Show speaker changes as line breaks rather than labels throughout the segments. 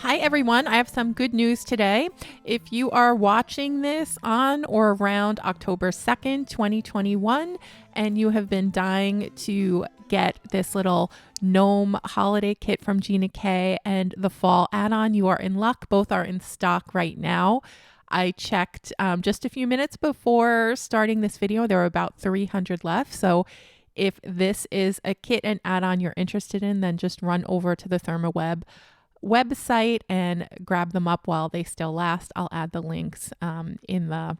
Hi everyone, I have some good news today. If you are watching this on or around October 2nd, 2021, and you have been dying to get this little gnome holiday kit from Gina K and the fall add-on, you are in luck. Both are in stock right now. I checked just a few minutes before starting this video. There were about 300 left. So if this is a kit and add-on you're interested in, then just run over to the ThermoWeb website and grab them up while they still last. I'll add the links in the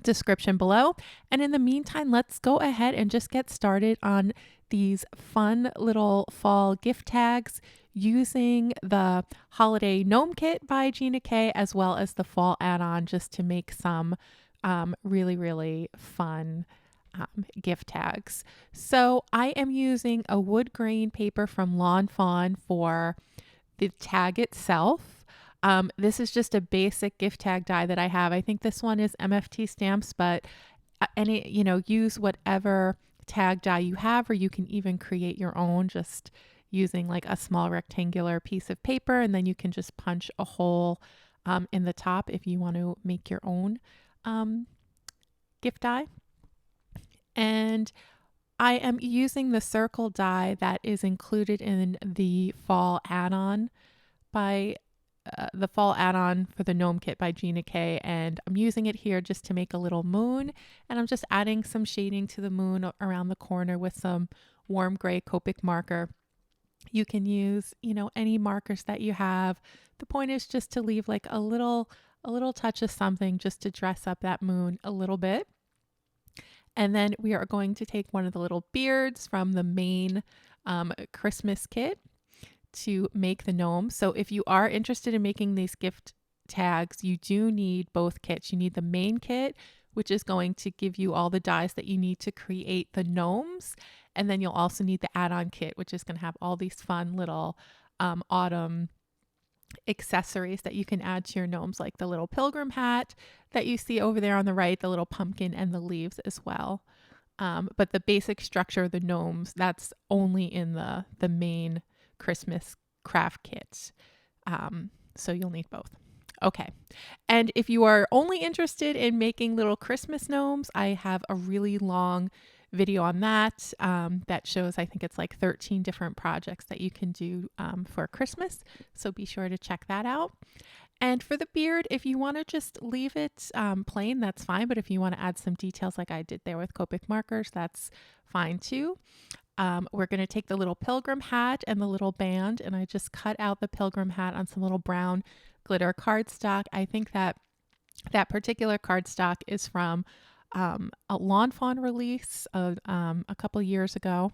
description below. And in the meantime, let's go ahead and just get started on these fun little fall gift tags using the holiday gnome kit by Gina K as well as the fall add-on, just to make some really fun gift tags. So I am using a wood grain paper from Lawn Fawn for the tag itself. This is just a basic gift tag die that I have. I think this one is MFT stamps, but use whatever tag die you have, or you can even create your own just using like a small rectangular piece of paper, and then you can just punch a hole in the top if you want to make your own gift die. And I am using the circle die that is included in the fall add-on by the fall add-on for the gnome kit by Gina K, and I'm using it here just to make a little moon, and I'm just adding some shading to the moon around the corner with some warm gray Copic marker. You can use, any markers that you have. The point is just to leave like a little touch of something just to dress up that moon a little bit. And then we are going to take one of the little beards from the main Christmas kit to make the gnome. So if you are interested in making these gift tags, you do need both kits. You need the main kit, which is going to give you all the dies that you need to create the gnomes. And then you'll also need the add-on kit, which is going to have all these fun little autumn accessories that you can add to your gnomes, like the little pilgrim hat that you see over there on the right, the little pumpkin, and the leaves as well. But the basic structure of the gnomes, that's only in the main Christmas craft kit. So you'll need both. Okay. And if you are only interested in making little Christmas gnomes, I have a really long video on that that shows, I think it's like 13 different projects that you can do for Christmas. So be sure to check that out. And for the beard, if you want to just leave it plain, that's fine. But if you want to add some details like I did there with Copic markers, that's fine too. We're going to take the little pilgrim hat and the little band, and I just cut out the pilgrim hat on some little brown glitter cardstock. I think that particular cardstock is from a Lawn Fawn release a couple years ago.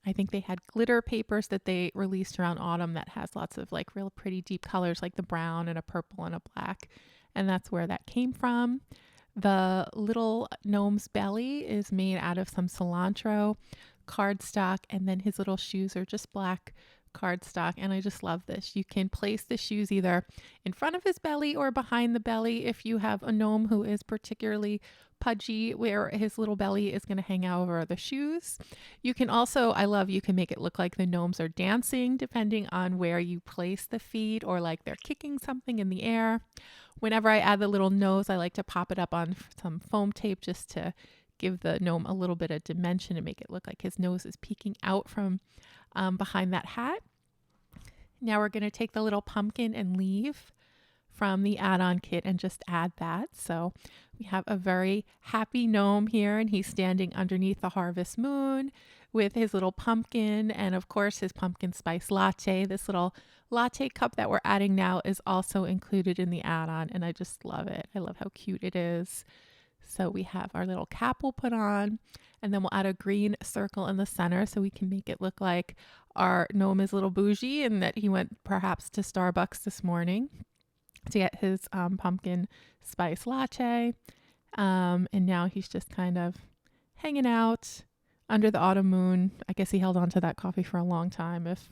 I think they had glitter papers that they released around autumn that has lots of like real pretty deep colors, like the brown and a purple and a black. And that's where that came from. The little gnome's belly is made out of some cilantro cardstock, and then his little shoes are just black cardstock, and I just love this. You can place the shoes either in front of his belly or behind the belly if you have a gnome who is particularly pudgy, where his little belly is going to hang out over the shoes. You can also, you can make it look like the gnomes are dancing depending on where you place the feet, or like they're kicking something in the air. Whenever I add the little nose, I like to pop it up on some foam tape just to give the gnome a little bit of dimension and make it look like his nose is peeking out from behind that hat. Now we're going to take the little pumpkin and leaf from the add-on kit and just add that. So we have a very happy gnome here, and he's standing underneath the harvest moon with his little pumpkin and of course his pumpkin spice latte. This little latte cup that we're adding now is also included in the add-on, and I just love it. I love how cute it is. So we have our little cap we'll put on, and then we'll add a green circle in the center so we can make it look like our gnome is a little bougie and that he went perhaps to Starbucks this morning to get his pumpkin spice latte. And now he's just kind of hanging out under the autumn moon. I guess he held on to that coffee for a long time if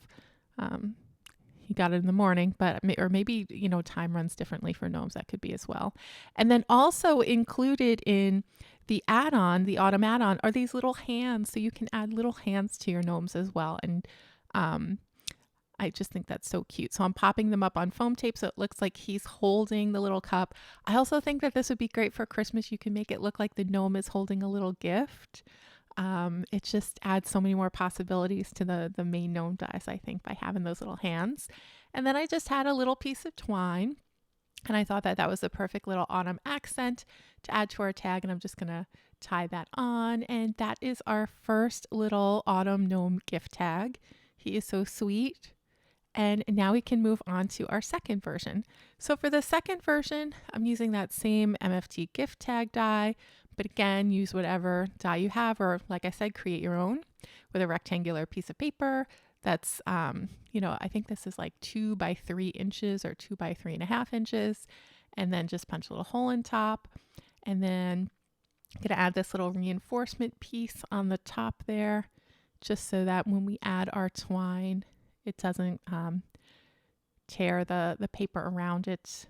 he got it in the morning, or maybe, time runs differently for gnomes. That could be as well. And then also included in the add-on, the autumn add-on, are these little hands. So you can add little hands to your gnomes as well. And I just think that's so cute. So I'm popping them up on foam tape so it looks like he's holding the little cup. I also think that this would be great for Christmas. You can make it look like the gnome is holding a little gift. It just adds so many more possibilities to the main gnome dies, I think, by having those little hands. And then I just had a little piece of twine, and I thought that that was the perfect little autumn accent to add to our tag, and I'm just gonna tie that on. And that is our first little autumn gnome gift tag. He is so sweet. And now we can move on to our second version. So for the second version, I'm using that same MFT gift tag die, but again, use whatever die you have, or like I said, create your own with a rectangular piece of paper. That's, I think this is like 2 by 3 inches or 2 by 3.5 inches. And then just punch a little hole in top. And then I'm gonna add this little reinforcement piece on the top there, just so that when we add our twine, it doesn't tear the paper around it.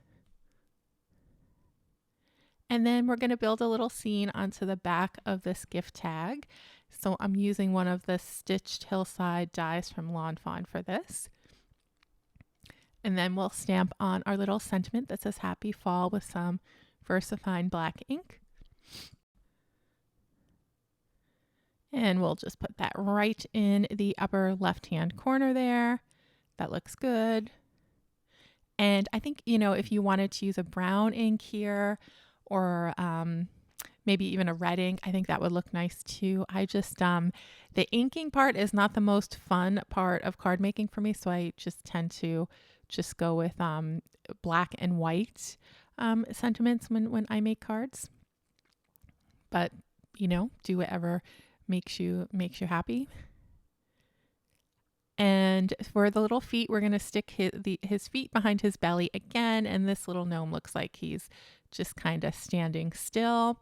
And then we're going to build a little scene onto the back of this gift tag. So I'm using one of the stitched hillside dies from Lawn Fawn for this. And then we'll stamp on our little sentiment that says Happy Fall with some VersaFine black ink. And we'll just put that right in the upper left-hand corner there. That looks good. And I think, if you wanted to use a brown ink here or maybe even a red ink, I think that would look nice too. I just, the inking part is not the most fun part of card making for me. So I just tend to just go with black and white sentiments when I make cards. But, do whatever makes you happy. And for the little feet, we're going to stick his feet behind his belly again. And this little gnome looks like he's just kind of standing still.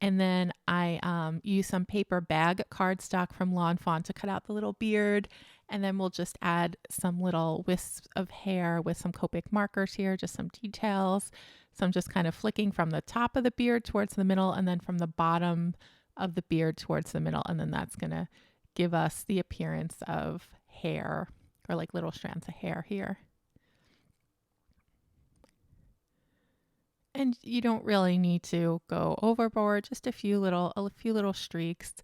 And then I use some paper bag cardstock from Lawn Fawn to cut out the little beard. And then we'll just add some little wisps of hair with some Copic markers here, just some details. So I'm just kind of flicking from the top of the beard towards the middle, and then from the bottom of the beard towards the middle. And then that's going to give us the appearance of hair, or like little strands of hair here. And you don't really need to go overboard. Just a few little streaks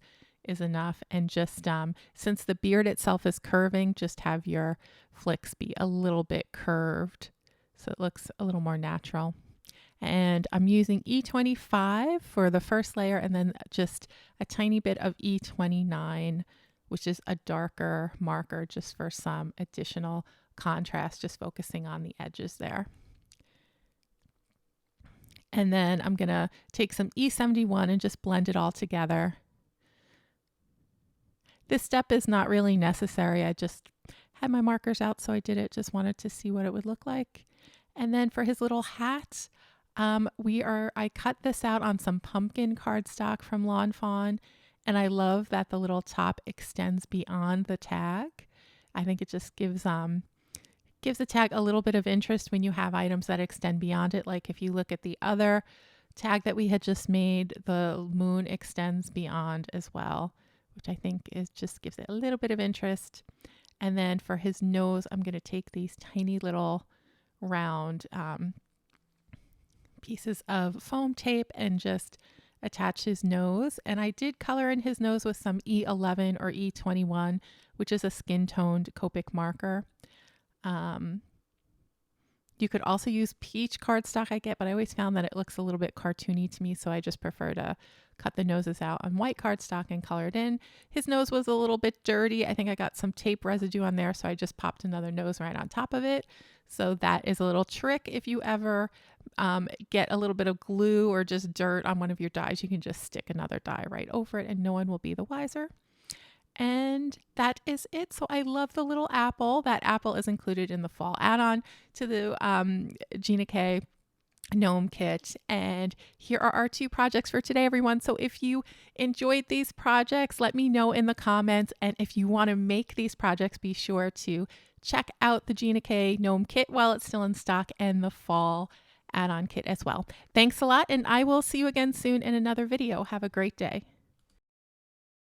is enough. And just since the beard itself is curving, just have your flicks be a little bit curved so it looks a little more natural. And I'm using E25 for the first layer, and then just a tiny bit of E29, which is a darker marker, just for some additional contrast, just focusing on the edges there. And then I'm going to take some E71 and just blend it all together. This step is not really necessary. I just had my markers out, so I did it. Just wanted to see what it would look like. And then for his little hat, I cut this out on some pumpkin cardstock from Lawn Fawn, and I love that the little top extends beyond the tag. I think it just gives the tag a little bit of interest when you have items that extend beyond it. Like if you look at the other tag that we had just made, the moon extends beyond as well, which I think just gives it a little bit of interest. And then for his nose, I'm going to take these tiny little round pieces of foam tape and just attach his nose. And I did color in his nose with some E11 or E21, which is a skin toned Copic marker. You could also use peach cardstock I get, but I always found that it looks a little bit cartoony to me, so I just prefer to cut the noses out on white cardstock and color it in. His nose was a little bit dirty. I think I got some tape residue on there, so I just popped another nose right on top of it. So that is a little trick. If you ever get a little bit of glue or just dirt on one of your dies, you can just stick another die right over it and no one will be the wiser. And that is it. So I love the little apple. That apple is included in the fall add-on to the Gina K Gnome kit. And here are our 2 projects for today, everyone. So if you enjoyed these projects, let me know in the comments. And if you want to make these projects, be sure to check out the Gina K Gnome kit while it's still in stock, and the fall add-on kit as well. Thanks a lot, and I will see you again soon in another video. Have a great day.